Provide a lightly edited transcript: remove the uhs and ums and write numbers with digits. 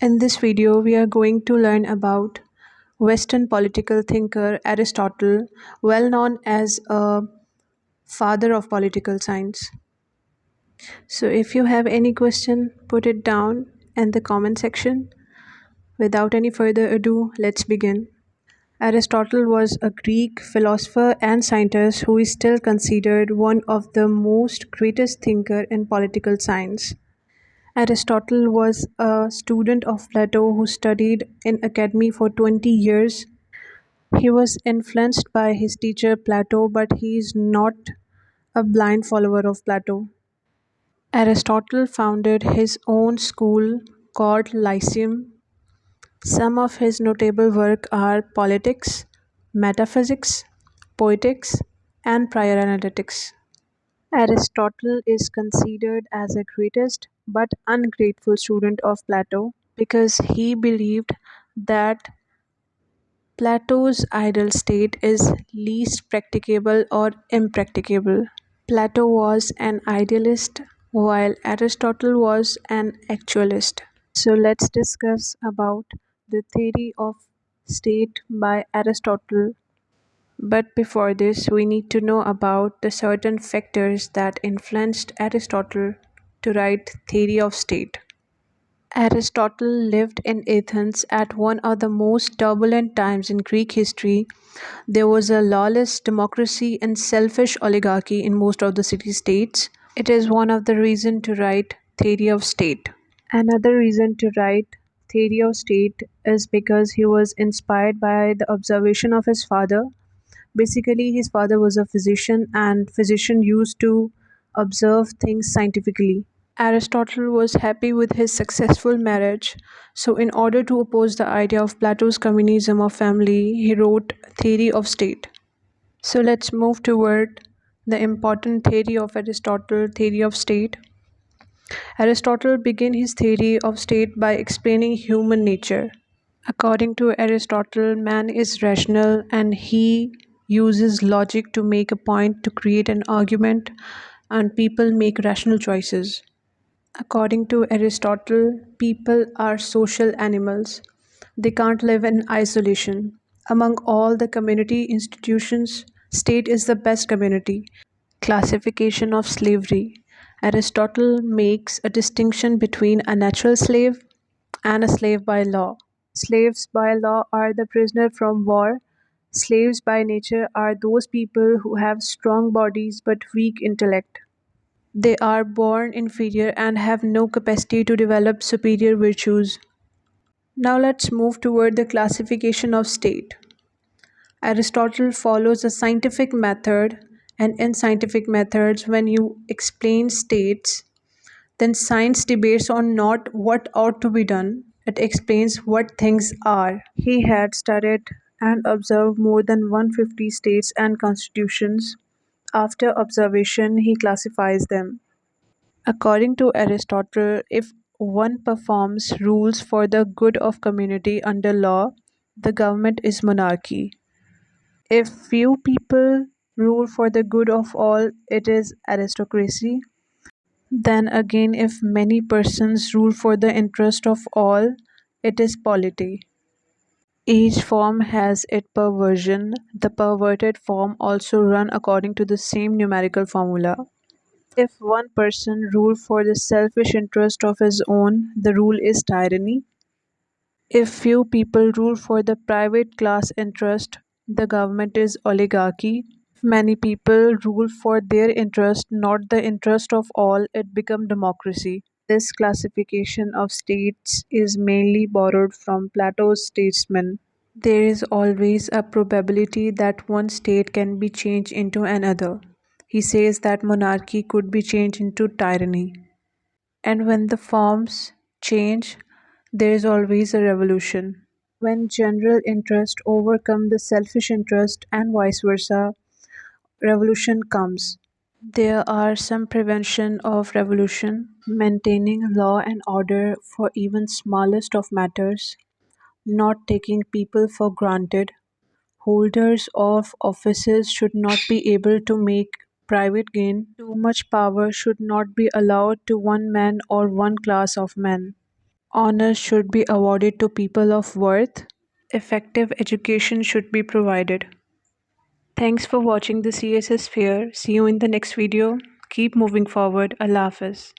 In this video, we are going to learn about Western political thinker Aristotle, well known as a father of political science. So, if you have any question, put it down in the comment section. Without any further ado, let's begin. Aristotle was a Greek philosopher and scientist who is still considered one of the most greatest thinker in political science. Aristotle was a student of Plato who studied in academy for 20 years. He was influenced by his teacher Plato, but he is not a blind follower of Plato. Aristotle founded his own school called Lyceum. Some of his notable work are Politics, Metaphysics, Poetics, and Prior Analytics. Aristotle is considered as a greatest but ungrateful student of Plato because he believed that Plato's ideal state is least practicable or impracticable. Plato was an idealist while Aristotle was an actualist. So let's discuss about the theory of state by Aristotle. But before this, we need to know about the certain factors that influenced Aristotle to write Theory of State. Aristotle lived in Athens at one of the most turbulent times in Greek history. There was a lawless democracy and selfish oligarchy in most of the city states. It is one of the reasons to write Theory of State. Another reason to write Theory of State is because he was inspired by the observation of his father. Basically, his father was a physician, and physician used to observe things scientifically. Aristotle was happy with his successful marriage, so in order to oppose the idea of Plato's communism of family, he wrote Theory of State. So let's move toward the important theory of Aristotle, Theory of State. Aristotle began his theory of state by explaining human nature. According to Aristotle, man is rational and he uses logic to make a point to create an argument, and people make rational choices. According to Aristotle, people are social animals. They can't live in isolation. Among all the community institutions, state is the best community. Classification of slavery. Aristotle makes a distinction between a natural slave and a slave by law. Slaves by law are the prisoner from war. Slaves by nature are those people who have strong bodies but weak intellect. They are born inferior and have no capacity to develop superior virtues. Now let's move toward the classification of state. Aristotle follows a scientific method, and in scientific methods, when you explain states, then science debates on not what ought to be done, it explains what things are. He had studied and observed more than 150 states and constitutions. After observation, he classifies them. According to Aristotle, if one performs rules for the good of community under law, the government is monarchy. If few people rule for the good of all, it is aristocracy. Then again, if many persons rule for the interest of all, it is polity. Each form has its perversion. The perverted form also run according to the same numerical formula. If one person rule for the selfish interest of his own, the rule is tyranny. If few people rule for the private class interest, the government is oligarchy. If many people rule for their interest, not the interest of all, it becomes democracy. This classification of states is mainly borrowed from Plato's statesmen. There is always a probability that one state can be changed into another. He says that monarchy could be changed into tyranny. And when the forms change, there is always a revolution. When general interest overcome the selfish interest and vice versa, revolution comes. There are some prevention of revolution, maintaining law and order for even smallest of matters, not taking people for granted. Holders of offices should not be able to make private gain. Too much power should not be allowed to one man or one class of men. Honors should be awarded to people of worth. Effective education should be provided. Thanks for watching the CSS Fair. See you in the next video. Keep moving forward. Allah Hafiz.